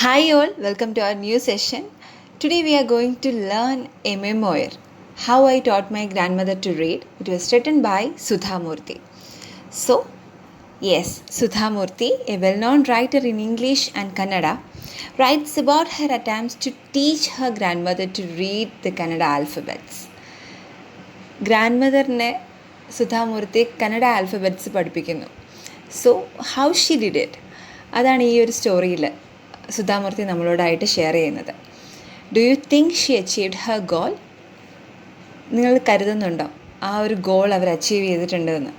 Hi all, welcome to our new session. Today we are going to learn a memoir, How I Taught My Grandmother to Read. It was written by Sudha Murthy. So, yes, Sudha Murthy, a well-known writer in English and Kannada, writes about her attempts to teach her grandmother to read the Kannada alphabets. ഗ്രാൻഡ്മദറിനെ Sudha Murty Kannada alphabets പഠിപ്പിക്കുന്നു. So how she did it, അതാണ് ഈ ഒരു സ്റ്റോറിയിൽ സുധാമൂർത്തി നമ്മളോടായിട്ട് share ചെയ്യുന്നത്. Do you think she achieved her goal? നിങ്ങൾ കരുതുന്നുണ്ടോ ആ ഒരു ഗോൾ അവർ അച്ചീവ് ചെയ്തിട്ടുണ്ടെന്ന്?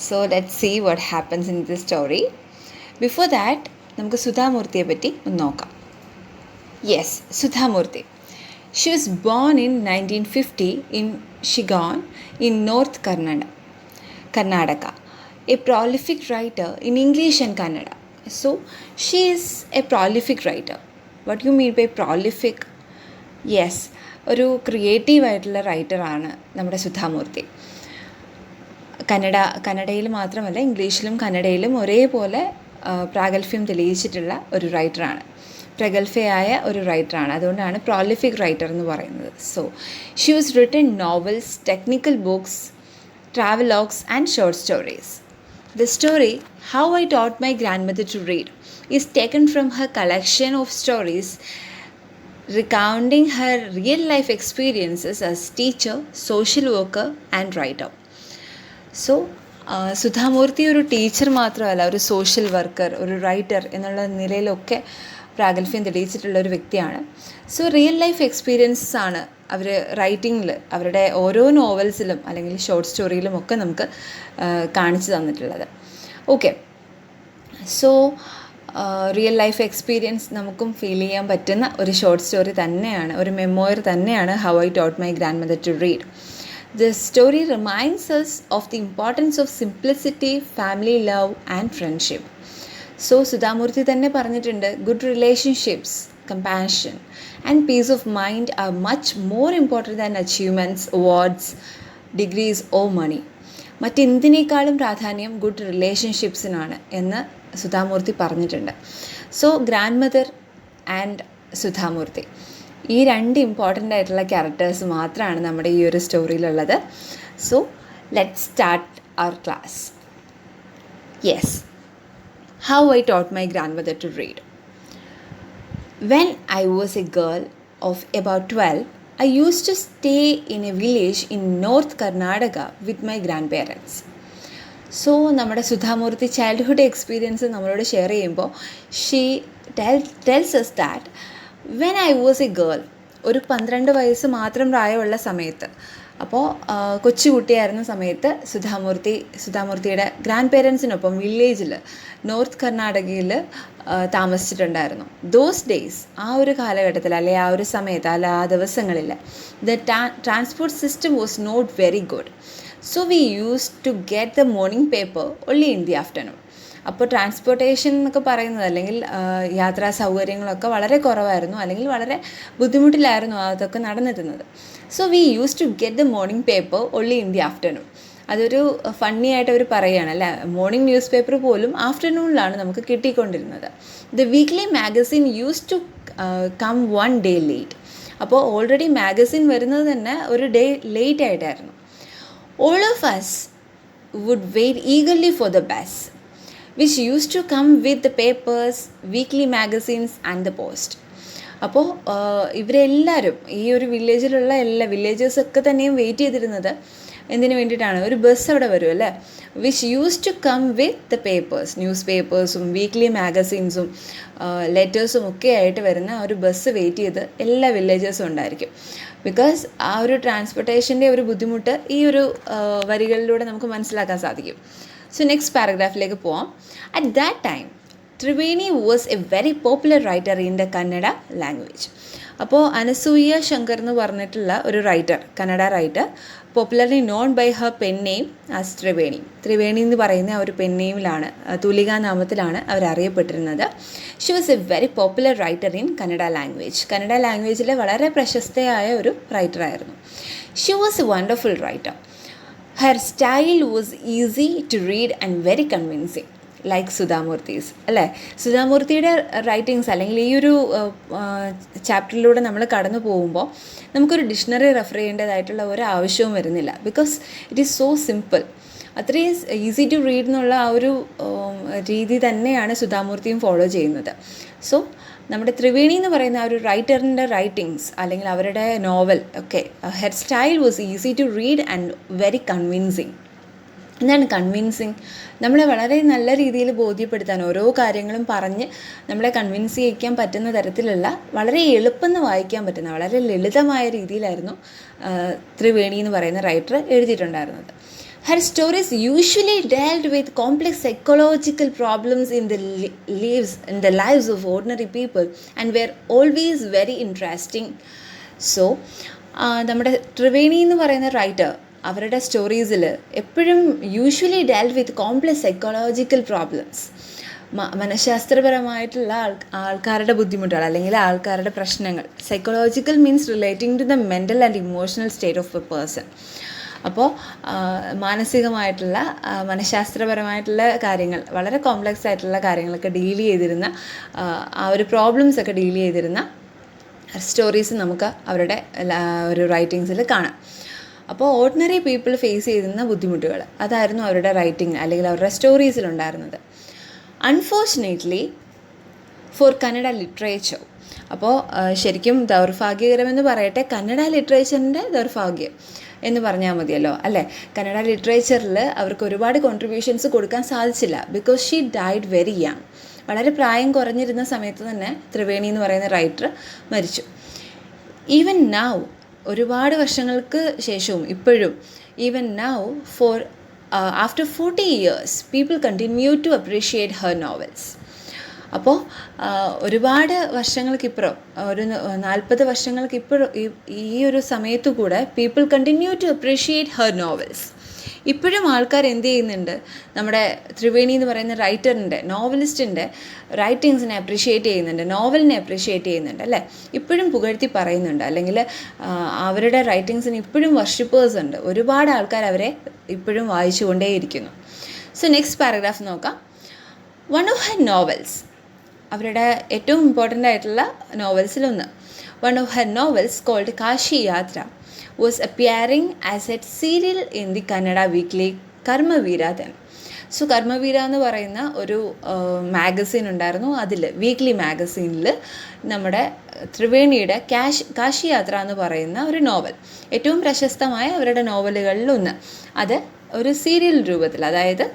So let's see what happens in this story. Before that നമുക്ക് സുധാമൂർത്തിയെ പറ്റി ഒന്ന് നോക്കാം. Yes, Sudha Murty. She was born in 1950 in Shigaon in North Karnataka, a prolific writer in English and Kannada. So, she is a prolific writer. What do you mean by prolific? Yes, ഒരു creative ആയിട്ടുള്ള റൈറ്ററാണ് നമ്മുടെ സുധാമൂർത്തി. കന്നഡയിൽ മാത്രമല്ല, ഇംഗ്ലീഷിലും കന്നഡയിലും ഒരേപോലെ പ്രാഗൽഭ്യം തെളിയിച്ചിട്ടുള്ള ഒരു റൈറ്ററാണ്. പ്രഗത്ഭയായ ഒരു റൈറ്ററാണ്. അതുകൊണ്ടാണ് പ്രോലിഫിക് റൈറ്റർ എന്ന് പറയുന്നത്. So she was written novels, technical books, travelogues and short stories. The story, How I Taught My Grandmother to Read, is taken from her collection of stories recounting her real-life experiences as teacher, social worker and writer. So, Sudha Murty ഒരു teacher മാത്രമല്ല, ഒരു social worker, ഒരു writer എന്നുള്ള നിലയിലൊക്കെ പ്രാഗൽഭ്യം തെളിയിച്ചിട്ടുള്ള ഒരു വ്യക്തിയാണ്. So real life experiences ആണ് അവർ റൈറ്റിങ്ങിൽ, അവരുടെ ഓരോ നോവൽസിലും അല്ലെങ്കിൽ ഷോർട്ട് സ്റ്റോറിയിലും ഒക്കെ നമുക്ക് കാണിച്ചു തന്നിട്ടുള്ളത്. Okay, so real life experience നമുക്കും ഫീൽ ചെയ്യാൻ പറ്റുന്ന ഒരു ഷോർട്ട് സ്റ്റോറി തന്നെയാണ്, ഒരു മെമ്മോയർ തന്നെയാണ് how I taught my grandmother to read. The story reminds us of the importance of simplicity, family love and friendship. So Sudha Murty തന്നെ പറഞ്ഞിട്ടുണ്ട്, good relationships, compassion and peace of mind are much more important than achievements, awards, degrees or money. മറ്റെന്തിനേക്കാളും പ്രാധാന്യം good റിലേഷൻഷിപ്സിനാണ് എന്ന് സുധാമൂർത്തി പറഞ്ഞിട്ടുണ്ട്. So grandmother and Sudha Murty, ഈ രണ്ട് important ആയിട്ടുള്ള ക്യാരക്ടേഴ്സ് മാത്രമാണ് നമ്മുടെ ഈ ഒരു സ്റ്റോറിയിലുള്ളത്. So let's start our class. Yes, How I Taught My Grandmother to Read. When I was a girl of about 12, I used to stay in a village in North Karnataka with my grandparents. So നമ്മുടെ Sudha Murty childhood experience നമ്മളോട് share ചെയ്യുമ്പോൾ she tells us that when I was a girl, ഒരു 12 വയസ്സ് മാത്രം പ്രായമുള്ള സമയത്ത്, അപ്പോൾ കൊച്ചുകുട്ടിയായിരുന്ന സമയത്ത് സുധാമൂർത്തിയുടെ ഗ്രാൻഡ് പേരൻസിനൊപ്പം വില്ലേജിൽ നോർത്ത് കർണാടകയിൽ താമസിച്ചിട്ടുണ്ടായിരുന്നു. ദോസ് ഡേയ്സ്, ആ ഒരു കാലഘട്ടത്തിൽ അല്ലെ ആ ഒരു സമയത്ത് അല്ല ആ ദിവസങ്ങളിൽ the transport system was not very good. So we use to get the morning paper only in the afternoon. അപ്പോൾ ട്രാൻസ്പോർട്ടേഷൻ എന്നൊക്കെ പറയുന്നത്, അല്ലെങ്കിൽ യാത്രാ സൗകര്യങ്ങളൊക്കെ വളരെ കുറവായിരുന്നു, അല്ലെങ്കിൽ വളരെ ബുദ്ധിമുട്ടിലായിരുന്നു അതൊക്കെ നടന്നിരുന്നത്. So we use to get the morning paper only in the afternoon. അതൊരു ഫണ്ണി ആയിട്ട് അവർ പറയുകയാണ് അല്ലേ, മോർണിംഗ് ന്യൂസ് പേപ്പർ പോലും ആഫ്റ്റർനൂണിലാണ് നമുക്ക് കിട്ടിക്കൊണ്ടിരുന്നത്. The weekly magazine use to come 1 day late. അപ്പോൾ ഓൾറെഡി മാഗസിൻ വരുന്നത് തന്നെ ഒരു ഡേ ലേറ്റ് ആയിട്ടായിരുന്നു. All of us would wait eagerly for the bus, which used to come with the papers, weekly magazines and the post. അപ്പോൾ ഇവരെല്ലാവരും, ഈ ഒരു വില്ലേജിലുള്ള എല്ലാ വില്ലേജേഴ്സൊക്കെ തന്നെയും വെയിറ്റ് ചെയ്തിരുന്നത് എന്തിനു വേണ്ടിയിട്ടാണ്? ഒരു ബസ് അവിടെ വരും അല്ലേ, which use to come with the papers, news പേപ്പേഴ്സും വീക്ക്ലി മാഗസീൻസും ലെറ്റേഴ്സും ഒക്കെ ആയിട്ട് വരുന്ന ഒരു ബസ് വെയിറ്റ് ചെയ്ത് എല്ലാ വില്ലേജേഴ്സും ഉണ്ടായിരിക്കും. ബിക്കോസ് ആ ഒരു ട്രാൻസ്പോർട്ടേഷൻ്റെ ഒരു ബുദ്ധിമുട്ട് ഈ ഒരു വരികളിലൂടെ നമുക്ക് മനസ്സിലാക്കാൻ സാധിക്കും. സോ നെക്സ്റ്റ് പാരഗ്രാഫിലേക്ക് പോവാം. At that time Triveni was a very popular writer in the Kannada language. അപ്പോൾ അനസൂയ ശങ്കർ എന്ന് പറഞ്ഞിട്ടുള്ള ഒരു writer, Kannada writer, popularly known by her pen name as Triveni. Triveni എന്ന് പറയുന്ന ആ ഒരു പെൻ നെയിമിലാണ്, തൂലികാനാമത്തിലാണ് അവർ അറിയപ്പെട്ടിരുന്നത്. She was a very popular writer in Kannada language. Kannada ലാംഗ്വേജിലെ വളരെ പ്രശസ്തയായ ഒരു റൈറ്ററായിരുന്നു. She was a wonderful writer. Her style was easy to read and very convincing. Like സുധാമൂർത്തീസ് അല്ലേ. സുധാമൂർത്തിയുടെ റൈറ്റിങ്സ് അല്ലെങ്കിൽ ഈ ഒരു ചാപ്റ്ററിലൂടെ നമ്മൾ കടന്നു പോകുമ്പോൾ നമുക്കൊരു ഡിക്ഷണറി റെഫർ ചെയ്യേണ്ടതായിട്ടുള്ള ഒരു ആവശ്യവും വരുന്നില്ല. Because it is so simple. അത്രയും ഈസി ടു റീഡ് എന്നുള്ള ആ ഒരു രീതി തന്നെയാണ് സുധാമൂർത്തിയും ഫോളോ ചെയ്യുന്നത്. സോ നമ്മുടെ ത്രിവേണി എന്ന് പറയുന്ന ആ ഒരു റൈറ്ററിൻ്റെ റൈറ്റിങ്സ് അല്ലെങ്കിൽ അവരുടെ നോവൽ ഒക്കെ her style was easy to read and very convincing. എന്താണ് കൺവിൻസിങ്? നമ്മളെ വളരെ നല്ല രീതിയിൽ ബോധ്യപ്പെടുത്താൻ ഓരോ കാര്യങ്ങളും പറഞ്ഞ് നമ്മളെ കൺവിൻസ് ചെയ്യിക്കാൻ പറ്റുന്ന തരത്തിലുള്ള വളരെ എളുപ്പമെന്ന് വായിക്കാൻ പറ്റുന്ന വളരെ ലളിതമായ രീതിയിലായിരുന്നു ത്രിവേണി എന്ന് പറയുന്ന writer എഴുതിയിട്ടുണ്ടായിരുന്നത്. Her stories usually dealt with complex psychological problems in the lives of ordinary people and were always very interesting. So, നമ്മുടെ ത്രിവേണി എന്ന് പറയുന്ന റൈറ്റർ അവരുടെ സ്റ്റോറീസിൽ എപ്പോഴും usually dealt with complex psychological problems, മനഃശാസ്ത്രപരമായിട്ടുള്ള ആൾക്കാരുടെ ബുദ്ധിമുട്ടുകൾ അല്ലെങ്കിൽ ആൾക്കാരുടെ പ്രശ്നങ്ങൾ. Psychological means relating to the mental and emotional state of a person. അപ്പോൾ മാനസികമായിട്ടുള്ള മനഃശാസ്ത്രപരമായിട്ടുള്ള കാര്യങ്ങൾ, വളരെ കോംപ്ലക്സ് ആയിട്ടുള്ള കാര്യങ്ങളൊക്കെ ഡീൽ ചെയ്തിരുന്ന ആ ഒരു പ്രോബ്ലംസൊക്കെ ഡീൽ ചെയ്തിരുന്ന സ്റ്റോറീസ് നമുക്ക് അവരുടെ ഒരു റൈറ്റിങ്സിൽ കാണാം. അപ്പോൾ ഓർഡിനറി പീപ്പിൾ ഫേസ് ചെയ്തിരുന്ന ബുദ്ധിമുട്ടുകൾ അതായിരുന്നു അവരുടെ റൈറ്റിംഗ് അല്ലെങ്കിൽ അവരുടെ സ്റ്റോറീസിലുണ്ടായിരുന്നത്. അൺഫോർച്ചുനേറ്റ്ലി ഫോർ കന്നഡ ലിറ്ററേച്ചർ, അപ്പോൾ ശരിക്കും ദൗർഭാഗ്യകരമെന്ന് പറയട്ടെ, കന്നഡ ലിറ്ററേച്ചറിൻ്റെ ദൗർഭാഗ്യം എന്ന് പറഞ്ഞാൽ മതിയല്ലോ അല്ലേ. കന്നഡ ലിറ്ററേച്ചറിൽ അവർക്ക് ഒരുപാട് കോൺട്രിബ്യൂഷൻസ് കൊടുക്കാൻ സാധിച്ചില്ല. Because she died very young. വളരെ പ്രായം കുറഞ്ഞിരുന്ന സമയത്ത് തന്നെ ത്രിവേണി എന്ന് പറയുന്ന റൈറ്റർ മരിച്ചു. ഈവൻ നൗ, ഒരുപാട് വർഷങ്ങൾക്ക് ശേഷവും ഇപ്പോഴും, even now for after 40 years people continue to appreciate her novels. അപ്പോൾ ഒരുപാട് വർഷങ്ങൾക്കിപ്പുറം, ഒരു 40 വർഷങ്ങൾക്കിപ്പുറം ഈ ഒരു സമയത്തു കൂടെ people continue to appreciate her novels. ഇപ്പോഴും ആൾക്കാർ എന്ത് ചെയ്യുന്നുണ്ട്, നമ്മുടെ ത്രിവേണി എന്ന് പറയുന്ന റൈറ്ററിൻ്റെ, നോവലിസ്റ്റിൻ്റെ റൈറ്റിങ്സിനെ അപ്രീഷിയേറ്റ് ചെയ്യുന്നുണ്ട്, നോവലിനെ അപ്രീഷിയേറ്റ് ചെയ്യുന്നുണ്ട് അല്ലേ. ഇപ്പോഴും പുകഴ്ത്തി പറയുന്നുണ്ട്, അല്ലെങ്കിൽ അവരുടെ റൈറ്റിങ്സിന് ഇപ്പോഴും വർഷിപ്പേഴ്സ് ഉണ്ട്. ഒരുപാട് ആൾക്കാർ അവരെ ഇപ്പോഴും വായിച്ചുകൊണ്ടേയിരിക്കുന്നു. സോ നെക്സ്റ്റ് പാരഗ്രാഫ് നോക്കാം. വൺ ഓഫ് ഹെർ നോവൽസ്, അവരുടെ ഏറ്റവും ഇമ്പോർട്ടൻ്റ് ആയിട്ടുള്ള നോവൽസിലൊന്ന്, one of her novels called Kashi Yatra was appearing as a serial in the Kannada weekly Karmaveera then. So Karmaveera എന്ന് പറയുന്ന ഒരു മാഗസീൻ ഉണ്ടായിരുന്നു. അതിൽ വീക്ക്ലി മാഗസീനിൽ നമ്മുടെ ത്രിവേണിയുടെ കാശി യാത്ര എന്ന് പറയുന്ന ഒരു നോവൽ, ഏറ്റവും പ്രശസ്തമായ അവരുടെ നോവലുകളിലൊന്ന്, അത് ഒരു സീരിയൽ രൂപത്തിൽ, അതായത്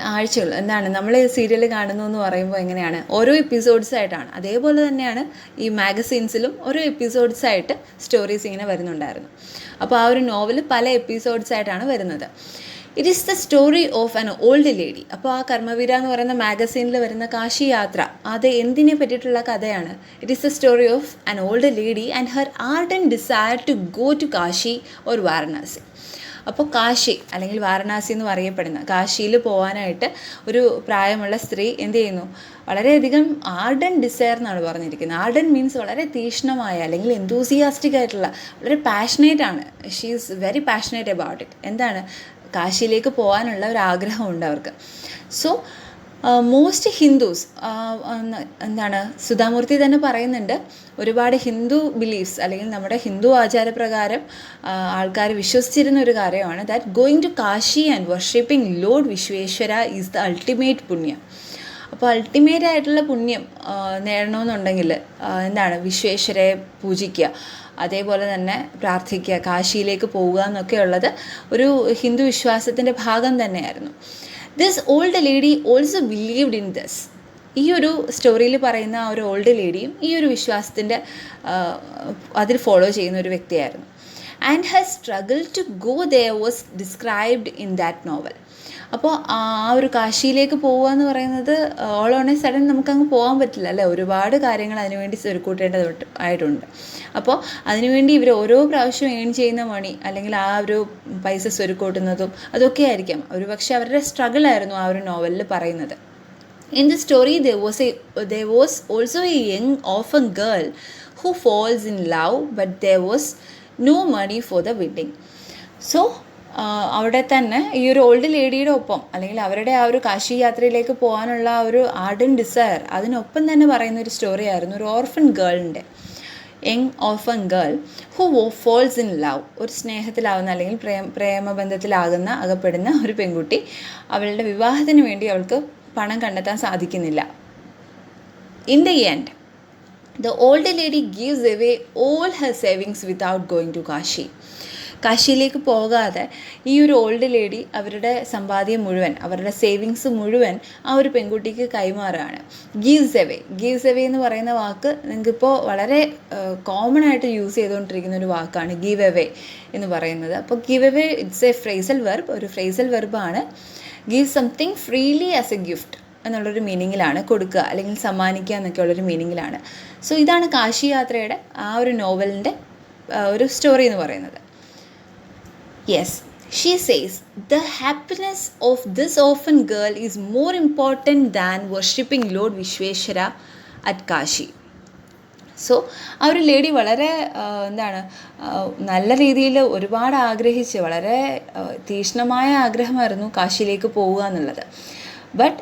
ആഴ്ചകൾ, എന്താണ് നമ്മൾ സീരിയൽ കാണുന്നു എന്ന് പറയുമ്പോൾ എങ്ങനെയാണ്, ഓരോ എപ്പിസോഡ്സായിട്ടാണ്. അതേപോലെ തന്നെയാണ് ഈ മാഗസീൻസിലും ഓരോ എപ്പിസോഡ്സായിട്ട് സ്റ്റോറീസ് ഇങ്ങനെ വരുന്നുണ്ടായിരുന്നു. അപ്പോൾ ആ ഒരു നോവൽ പല എപ്പിസോഡ്സായിട്ടാണ് വരുന്നത്. It is the story of an old lady. അപ്പോൾ ആ കർമ്മവീര എന്ന് പറയുന്ന മാഗസീനിൽ വരുന്ന കാശി യാത്ര, അത് എന്തിനെ പറ്റിയിട്ടുള്ള കഥയാണ്? It is the story of an old lady and her ardent desire to go to Kashi or Varanasi. അപ്പോൾ കാശി അല്ലെങ്കിൽ വാരണാസി എന്ന് പറയപ്പെടുന്ന കാശിയിൽ പോകാനായിട്ട് ഒരു പ്രായമുള്ള സ്ത്രീ എന്ത് ചെയ്യുന്നു, വളരെയധികം ആർഡൻ ഡിസയർ എന്നാണ് പറഞ്ഞിരിക്കുന്നത്. ആർഡൻ മീൻസ് വളരെ തീക്ഷ്ണമായ അല്ലെങ്കിൽ എന്തൂസിയാസ്റ്റിക് ആയിട്ടുള്ള, വളരെ പാഷനേറ്റ് ആണ്. She is very passionate about it. എന്താണ്, കാശിയിലേക്ക് പോകാനുള്ള ഒരു ആഗ്രഹമുണ്ട് അവർക്ക്. സോ മോസ്റ്റ് ഹിന്ദുസ്, എന്താണ്, സുധാമൂർത്തി തന്നെ പറയുന്നുണ്ട്, ഒരുപാട് ഹിന്ദു ബിലീഫ്സ് അല്ലെങ്കിൽ നമ്മുടെ ഹിന്ദു ആചാരപ്രകാരം ആൾക്കാർ വിശ്വസിച്ചിരുന്ന ഒരു കാര്യമാണ് that going to Kashi and worshipping Lord Vishweshwara is the ultimate പുണ്യം. അപ്പോൾ അൾട്ടിമേറ്റ് ആയിട്ടുള്ള പുണ്യം നേടണമെന്നുണ്ടെങ്കിൽ എന്താണ്, വിശ്വേശ്വരയെ പൂജിക്കുക, അതേപോലെ തന്നെ പ്രാർത്ഥിക്കുക, കാശിയിലേക്ക് പോവുക എന്നൊക്കെ ഉള്ളത് ഒരു ഹിന്ദു വിശ്വാസത്തിൻ്റെ ഭാഗം തന്നെയായിരുന്നു. This old lady also believed in this. ഈ ഒരു സ്റ്റോറിയിൽ പറയുന്ന ആ ഒരു ഓൾഡ് ലേഡിയും ഈ ഒരു വിശ്വാസത്തിൻ്റെ അതിൽ ഫോളോ ചെയ്യുന്ന ഒരു വ്യക്തിയായിരുന്നു. And her struggle to go there was described in that novel. അപ്പോൾ ആ ഒരു കാശിയിലേക്ക് പോവുക എന്ന് പറയുന്നത് ഓൾ ഓൺ എ സഡൻ നമുക്കങ്ങ് പോകാൻ പറ്റില്ല അല്ലേ. ഒരുപാട് കാര്യങ്ങൾ അതിനുവേണ്ടി സ്വരുക്കൂട്ടേണ്ടത് ആയിട്ടുണ്ട്. അപ്പോൾ അതിനുവേണ്ടി ഇവർ ഓരോ പ്രാവശ്യം ഏൺ ചെയ്യുന്ന മണി അല്ലെങ്കിൽ ആ ഒരു പൈസ സ്വരുക്കൂട്ടുന്നതും അതൊക്കെ ആയിരിക്കാം ഒരു പക്ഷേ അവരുടെ സ്ട്രഗിളായിരുന്നു ആ ഒരു നോവലിൽ പറയുന്നത്. In the story, there was also a young orphan girl who falls in love, but there was no money for the wedding. So, അവിടെ തന്നെ ഈ ഒരു ഓൾഡ് ലേഡിയുടെ ഒപ്പം അല്ലെങ്കിൽ അവരുടെ ആ ഒരു കാശി യാത്രയിലേക്ക് പോകാനുള്ള ആ ഒരു ആർഡൻ ഡിസയർ അതിനൊപ്പം തന്നെ പറയുന്ന ഒരു സ്റ്റോറി ആയിരുന്നു ഒരു ഓർഫൻ ഗേളിൻ്റെ young orphan girl who falls in love. ഒരു സ്നേഹത്തിലാവുന്ന അല്ലെങ്കിൽ പ്രേമബന്ധത്തിലാകുന്ന അകപ്പെടുന്ന ഒരു പെൺകുട്ടി അവളുടെ വിവാഹത്തിന് വേണ്ടി അവൾക്ക് പണം കണ്ടെത്താൻ സാധിക്കുന്നില്ല. In the end the old lady gives away all her savings without going to Kashi. കാശിയിലേക്ക് പോകാതെ ഈ ഒരു ഓൾഡ് ലേഡി അവരുടെ സമ്പാദ്യം മുഴുവൻ അവരുടെ സേവിങ്സ് മുഴുവൻ ആ ഒരു പെൺകുട്ടിക്ക് കൈമാറുകയാണ്. ഗീവ്സ് എവേ എന്ന് പറയുന്ന വാക്ക് നിങ്ങൾക്കിപ്പോൾ വളരെ കോമൺ ആയിട്ട് യൂസ് ചെയ്തുകൊണ്ടിരിക്കുന്ന ഒരു വാക്കാണ് ഗീവ് എവേ എന്ന് പറയുന്നത്. അപ്പോൾ give away it's a phrasal verb, ഒരു ഫ്രേസൽ വെർബാണ്. Give something freely as a gift എന്നുള്ളൊരു മീനിങ്ങിലാണ്, കൊടുക്കുക അല്ലെങ്കിൽ സമ്മാനിക്കുക എന്നൊക്കെ ഉള്ളൊരു മീനിങ്ങിലാണ്. സോ ഇതാണ് കാശി യാത്രയുടെ ആ ഒരു നോവലിൻ്റെ ഒരു സ്റ്റോറി എന്ന് പറയുന്നത്. Yes, she says the happiness of this orphan girl is more important than worshipping Lord Vishweshwara at Kashi. So ആ ഒരു ലേഡി വളരെ നല്ല രീതിയിൽ ഒരുപാട് ആഗ്രഹിച്ച് വളരെ തീക്ഷ്ണമായ ആഗ്രഹമായിരുന്നു കാശിയിലേക്ക് പോവുക എന്നുള്ളത്. But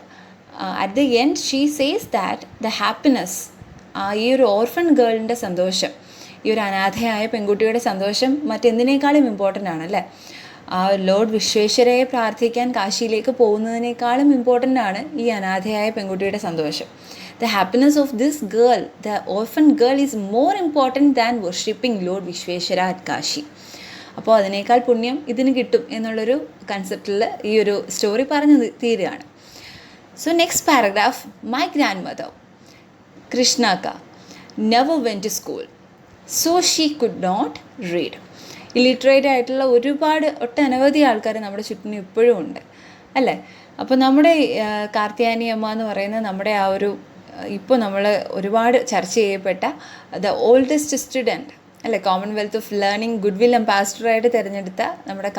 at the end she says that the happiness, ഈ ഒരു ഓർഫൻ ഗേളിൻ്റെ സന്തോഷം, ഈ ഒരു അനാഥയായ പെൺകുട്ടിയുടെ സന്തോഷം മറ്റെന്തിനേക്കാളും ഇമ്പോർട്ടൻ്റ് ആണല്ലേ. ലോർഡ് വിശ്വേശ്വരയെ പ്രാർത്ഥിക്കാൻ കാശിയിലേക്ക് പോകുന്നതിനേക്കാളും ഇമ്പോർട്ടൻ്റ് ആണ് ഈ അനാഥയായ പെൺകുട്ടിയുടെ സന്തോഷം. The happiness of this girl, the orphan girl, is more important than worshipping Lord Vishweshwara at Kashi. അപ്പോൾ അതിനേക്കാൾ പുണ്യം ഇതിന് കിട്ടും എന്നുള്ളൊരു കൺസെപ്റ്റിൽ ഈ ഒരു സ്റ്റോറി പറഞ്ഞു തീരുകയാണ്. So next paragraph, my grandmother, Krishnaka, never went to school, so she could not read. Illiterate ആയിട്ടുള്ള ഒട്ടനവധി ആൾക്കാർ നമ്മുടെ ചുറ്റിനും ഇപ്പോഴും ഉണ്ട് അല്ലേ. അപ്പോൾ നമ്മുടെ കാർത്യായനി അമ്മ എന്ന് പറയുന്നത് നമ്മുടെ ആ ഒരു ഇപ്പോൾ നമ്മൾ ഒരുപാട് ചർച്ച ചെയ്യപ്പെട്ട ദ ഓൾഡസ്റ്റ് സ്റ്റുഡൻറ്റ് അല്ലേ, Commonwealth of learning goodwill അംബാസിഡറായിട്ട് തിരഞ്ഞെടുത്ത നമ്മുടെ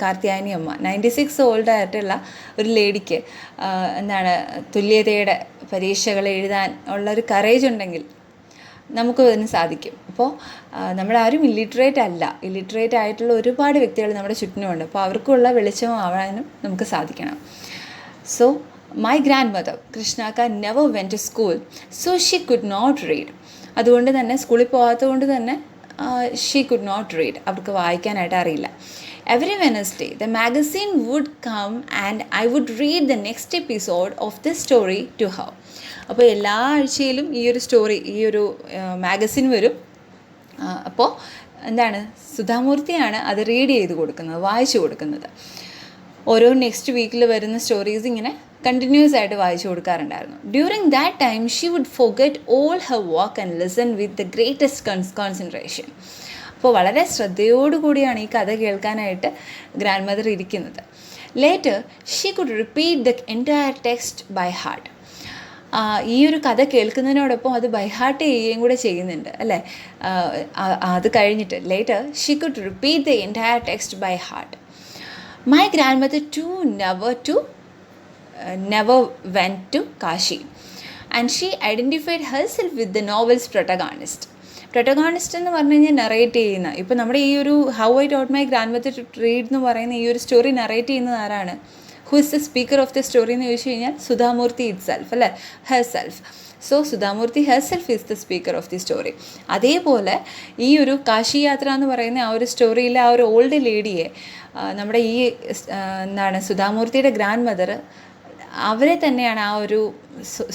കാർത്യായനി അമ്മ 96 ഓൾഡായിട്ടുള്ള ഒരു ലേഡിക്ക് തുല്യതയുടെ പരീക്ഷകൾ എഴുതാൻ ഉള്ളൊരു കറേജ് ഉണ്ടെങ്കിൽ നമുക്ക് അതിന് സാധിക്കും. അപ്പോൾ നമ്മളാരും ഇല്ലിറ്ററേറ്റ് ആയിട്ടുള്ള ഒരുപാട് വ്യക്തികൾ നമ്മുടെ ചുറ്റിനുമുണ്ട്. അപ്പോൾ അവർക്കുള്ള വെളിച്ചമാവാനും നമുക്ക് സാധിക്കണം. So my grandmother Krishnakka never went to school, so she could not read. അതുകൊണ്ട് തന്നെ സ്കൂളിൽ പോകാത്തത് കൊണ്ട് തന്നെ ഷീ കുഡ് നോട്ട് റീഡ്, അവർക്ക് വായിക്കാനായിട്ട് അറിയില്ല. Every Wednesday the magazine would come and I would read the next episode of the story to her. അപ്പോൾ എല്ലാ ആഴ്ചയിലും ഈ ഒരു മാഗസിൻ വരും. അപ്പോൾ സുധാമൂർത്തിയാണ് അത് റീഡ് ചെയ്ത് കൊടുക്കുന്നത്, വായിച്ചു കൊടുക്കുന്നത്. ഓരോ നെക്സ്റ്റ് വീക്കിൽ വരുന്ന സ്റ്റോറീസ് ഇങ്ങനെ കണ്ടിന്യൂസ് ആയിട്ട് വായിച്ചു കൊടുക്കാറുണ്ടായിരുന്നു. During that time she would forget all her work and listen with the greatest concentration. അപ്പോൾ വളരെ ശ്രദ്ധയോടുകൂടിയാണ് ഈ കഥ കേൾക്കാനായിട്ട് ഗ്രാൻഡ് മദർ ഇരിക്കുന്നത്. Later she could repeat the entire text by heart. ഈ ഒരു കഥ കേൾക്കുന്നതിനോടൊപ്പം അത് ബൈ ഹാർട്ട് ചെയ്യുകയും കൂടെ ചെയ്യുന്നുണ്ട് അല്ലേ. അത് കഴിഞ്ഞിട്ട് later she could repeat the entire text by heart. My grandmother too never went to Kashi, and she identified herself with the novel's protagonist. Protagonist എന്ന് പറഞ്ഞു കഴിഞ്ഞാൽ നറേറ്റ് ചെയ്യുന്ന, ഇപ്പോൾ നമ്മുടെ ഈ ഒരു how I taught my grandmother to read എന്ന് പറയുന്ന ഈ ഒരു സ്റ്റോറി നറേറ്റ് ചെയ്യുന്നത് ആരാണ്? Who is the speaker of the story എന്ന് ചോദിച്ചു കഴിഞ്ഞാൽ സുധാമൂർത്തി ഇറ്റ് സെൽഫ് അല്ലേ, herself. So Sudha Murthy herself is the speaker of the story. അതേപോലെ ഈ ഒരു കാശി യാത്ര എന്ന് പറയുന്ന ആ ഒരു സ്റ്റോറിയിലെ ആ ഒരു ഓൾഡ് ലേഡിയെ നമ്മുടെ ഈ സുധാമൂർത്തിയുടെ ഗ്രാൻഡ് മദർ അവരെ തന്നെയാണ് ആ ഒരു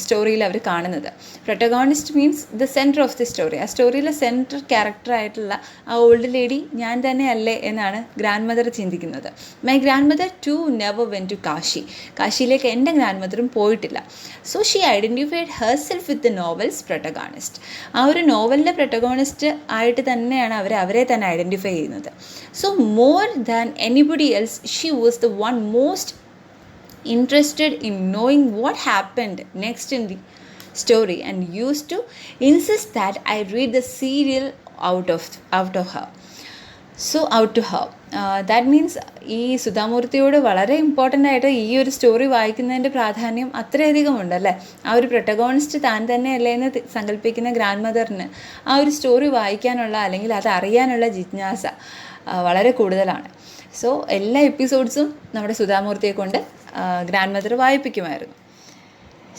സ്റ്റോറിയിൽ അവർ കാണുന്നത്. Protagonist means the centre of the story. ആ സ്റ്റോറിയിലെ സെൻറ്റർ ക്യാരക്ടറായിട്ടുള്ള ആ ഓൾഡ് ലേഡി ഞാൻ തന്നെ അല്ലേ എന്നാണ് ഗ്രാൻഡ് മദർ ചിന്തിക്കുന്നത്. My grandmother too never went to Kashi. കാശിയിലേക്ക് എൻ്റെ ഗ്രാൻഡ് മദറും പോയിട്ടില്ല. So she identified herself with the novel's protagonist. ആ ഒരു നോവലിൻ്റെ പ്രൊട്ടഗോണിസ്റ്റ് ആയിട്ട് തന്നെയാണ് അവരെ തന്നെ ഐഡൻറ്റിഫൈ ചെയ്യുന്നത്. So more than anybody else she was the one most interested in knowing what happened next in the story and used to insist that I read the serial out to her. That means ഈ സുധാമൂർത്തിയോട് വളരെ important ആയിട്ട് ഈ ഒരു story വായിക്കുന്നതിൻ്റെ പ്രാധാന്യം അത്രയധികം ഉണ്ടല്ലേ. ആ ഒരു പ്രൊട്ടഗോണിസ്റ്റ് താൻ തന്നെ അല്ലേ എന്ന് സങ്കല്പിക്കുന്ന ഗ്രാൻഡ് മദറിന് ആ ഒരു സ്റ്റോറി വായിക്കാനുള്ള അല്ലെങ്കിൽ അത് അറിയാനുള്ള ജിജ്ഞാസ വളരെ കൂടുതലാണ്. സോ എല്ലാ എപ്പിസോഡ്സും നമ്മുടെ സുധാമൂർത്തിയെ കൊണ്ട് ഗ്രാൻഡ് മദർ വായിപ്പിക്കുമായിരുന്നു.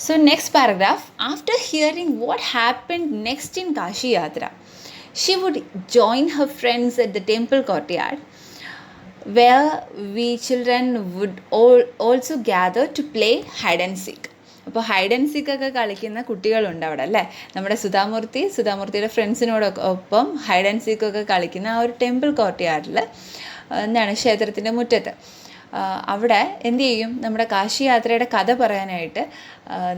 So next paragraph, after hearing what happened next in Kashi Yatra, she would join her friends at the temple courtyard, where we children would also gather to play hide and seek. അപ്പോൾ hide and seek ഒക്കെ കളിക്കുന്ന കുട്ടികളുണ്ട് അവിടെ അല്ലേ. നമ്മുടെ സുധാമൂർത്തിയുടെ ഫ്രണ്ട്സിനോടൊപ്പം hide and seek ഒക്കെ കളിക്കുന്ന ആ ഒരു ടെമ്പിൾ കോർട്ട്യാർഡിൽ ക്ഷേത്രത്തിൻ്റെ മുറ്റത്ത് അവിടെ എന്ത് ചെയ്യും, നമ്മുടെ കാശി യാത്രയുടെ കഥ പറയാനായിട്ട്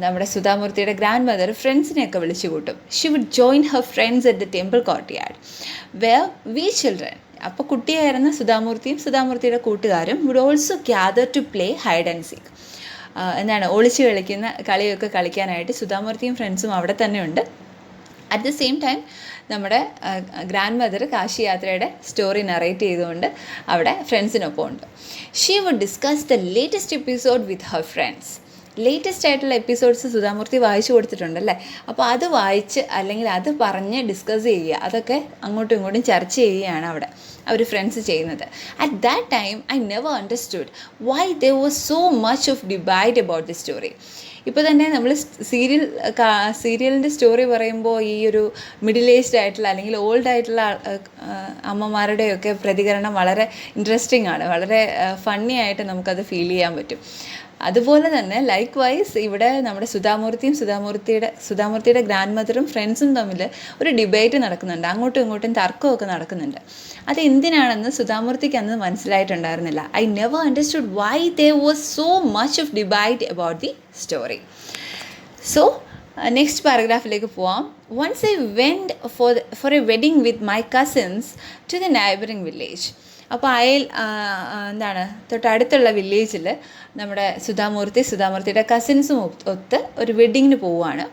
നമ്മുടെ സുധാമൂർത്തിയുടെ ഗ്രാൻഡ് മദർ ഫ്രണ്ട്സിനെയൊക്കെ വിളിച്ചു കൂട്ടും. She would join her friends at the temple courtyard where we children, അപ്പോൾ കുട്ടിയായിരുന്ന സുധാമൂർത്തിയുടെ കൂട്ടുകാരും would also gather to play hide and seek. ഒളിച്ച് കളിക്കുന്ന കളിയൊക്കെ കളിക്കാനായിട്ട് സുധാമൂർത്തിയും ഫ്രണ്ട്സും അവിടെ തന്നെ ഉണ്ട്. അറ്റ് ദ സെയിം ടൈം നമ്മുടെ ഗ്രാൻഡ് മദർ കാശി യാത്രയുടെ സ്റ്റോറി നറേറ്റ് ചെയ്തുകൊണ്ട് അവിടെ ഫ്രണ്ട്സിനൊപ്പം ഉണ്ട്. She would discuss the latest episode with her friends. Latest ആയിട്ടുള്ള എപ്പിസോഡ്സ് സുധാമൂർത്തി വായിച്ചു കൊടുത്തിട്ടുണ്ടല്ലേ. അപ്പോൾ അത് വായിച്ച് അല്ലെങ്കിൽ അത് പറഞ്ഞ് ഡിസ്കസ് ചെയ്യുക, അതൊക്കെ അങ്ങോട്ടും ഇങ്ങോട്ടും ചർച്ച ചെയ്യുകയാണ് അവിടെ അവർ ഫ്രണ്ട്സ് ചെയ്യുന്നത്. At that time I never understood why there was so much of debate about the story. ഇപ്പോൾ തന്നെ നമ്മൾ സീരിയലിൻ്റെ സ്റ്റോറി പറയുമ്പോൾ ഈ ഒരു മിഡിൽ ഏജ്ഡ് ആയിട്ടുള്ള അല്ലെങ്കിൽ ഓൾഡ് ആയിട്ടുള്ള അമ്മമാരുടെയൊക്കെ പ്രതികരണം വളരെ ഇൻട്രസ്റ്റിംഗ് ആണ്, വളരെ ഫണ്ണി ആയിട്ട് നമുക്കത് ഫീൽ ചെയ്യാൻ പറ്റും. അതുപോലെ തന്നെ ലൈക്ക് വൈസ് ഇവിടെ നമ്മുടെ സുധാമൂർത്തിയുടെ ഗ്രാൻഡ് മദറും ഫ്രണ്ട്സും തമ്മിൽ ഒരു ഡിബേറ്റ് നടക്കുന്നുണ്ട്, അങ്ങോട്ടും ഇങ്ങോട്ടും തർക്കമൊക്കെ നടക്കുന്നുണ്ട്. അത് എന്തിനാണെന്ന് സുധാമൂർത്തിക്ക് അന്ന് മനസ്സിലായിട്ടുണ്ടായിരുന്നില്ല. I never understood why there was so much of debate about the story. So next പാരഗ്രാഫിലേക്ക് പോവാം. Once I went for a wedding with my cousins to the neighbouring village. അപ്പോൾ തൊട്ടടുത്തുള്ള വില്ലേജിൽ നമ്മുടെ സുധാമൂർത്തിയുടെ കസിൻസും ഒത്ത് ഒരു വെഡ്ഡിങ്ങിന് പോവുകയാണ്.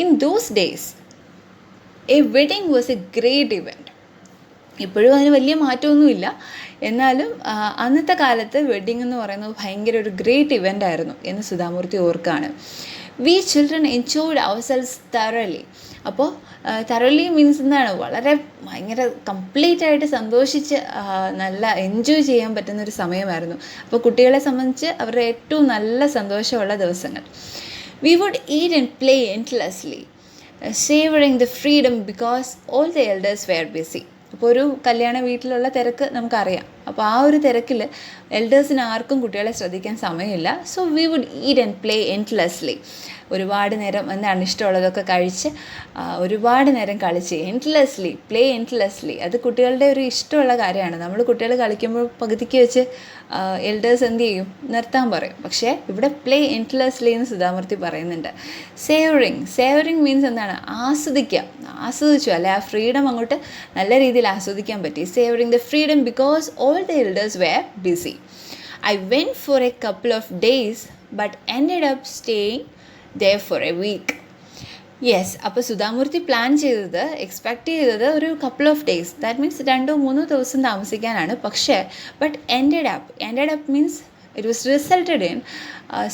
In those days A wedding was A great event. ഇപ്പോഴും അതിന് വലിയ മാറ്റമൊന്നുമില്ല, എന്നാലും അന്നത്തെ കാലത്ത് വെഡ്ഡിങ് എന്ന് പറയുന്നത് ഭയങ്കര ഒരു ഗ്രേറ്റ് ഇവൻ്റ് ആയിരുന്നു എന്ന് സുധാമൂർത്തി ഓർക്കാണ്. We children enjoyed ourselves thoroughly. അപ്പോൾ തറലി മീൻസ് ഭയങ്കര കംപ്ലീറ്റ് ആയിട്ട് സന്തോഷിച്ച് നല്ല എൻജോയ് ചെയ്യാൻ പറ്റുന്നൊരു സമയമായിരുന്നു. അപ്പോൾ കുട്ടികളെ സംബന്ധിച്ച് അവരുടെ ഏറ്റവും നല്ല സന്തോഷമുള്ള ദിവസങ്ങൾ. We would eat and play endlessly savouring the freedom because all the elders were busy. അപ്പോൾ ഒരു കല്യാണ വീട്ടിലുള്ള തിരക്ക് നമുക്കറിയാം. അപ്പോൾ ആ ഒരു തിരക്കിൽ എൽഡേഴ്സിന് ആർക്കും കുട്ടികളെ ശ്രദ്ധിക്കാൻ സമയമില്ല. So we would eat and play endlessly. ഒരുപാട് നേരം ഇഷ്ടമുള്ളതൊക്കെ കഴിച്ച് ഒരുപാട് നേരം കളിച്ച് പ്ലേ എൻഡ്ലെസ്ലി. അത് കുട്ടികളുടെ ഒരു ഇഷ്ടമുള്ള കാര്യമാണ്. നമ്മൾ കുട്ടികൾ കളിക്കുമ്പോൾ പകുതിക്ക് വെച്ച് എൽഡേഴ്സ് എന്ത് ചെയ്യും, നിർത്താൻ പറയും. പക്ഷേ ഇവിടെ പ്ലേ എൻഡ്ലെസ്ലി എന്ന് സുധാമൂർത്തി പറയുന്നുണ്ട്. സേവറിങ് മീൻസ് ആസ്വദിച്ചു അല്ലെ, ആ ഫ്രീഡം അങ്ങോട്ട് നല്ല രീതിയിൽ ആസ്വദിക്കാൻ പറ്റി. Savouring the freedom because all the elders were busy. I went for a couple of days but ended up staying there for a week. Yes, അപ്പോൾ സുധാമൂർത്തി എക്സ്പെക്റ്റ് ചെയ്തത് ഒരു couple of days, that means 2-3 ദിവസം താമസിക്കാനാണ്. പക്ഷേ ended up means it was resulted in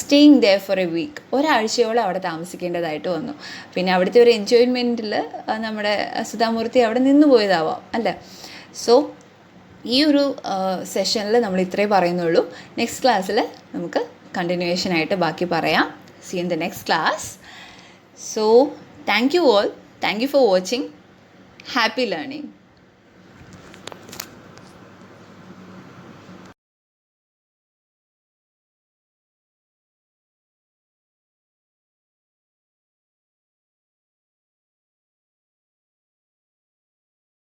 staying there for a week. ഒരാഴ്ചയോളം അവിടെ താമസിക്കേണ്ടതായിട്ട് വന്നു. പിന്നെ അവിടുത്തെ ഒരു എൻജോയ്മെൻറ്റിൽ നമ്മുടെ സുധാമൂർത്തി അവിടെ നിന്ന് പോയതാവാം അല്ലേ. സോ ഈ ഒരു സെഷനിൽ നമ്മൾ ഇത്രേ പറയുന്നുള്ളൂ. നെക്സ്റ്റ് ക്ലാസ്സിൽ നമുക്ക് കണ്ടിന്യൂവേഷനായിട്ട് ബാക്കി പറയാം. See you in the next class. So thank you all. Thank you for watching. Happy learning.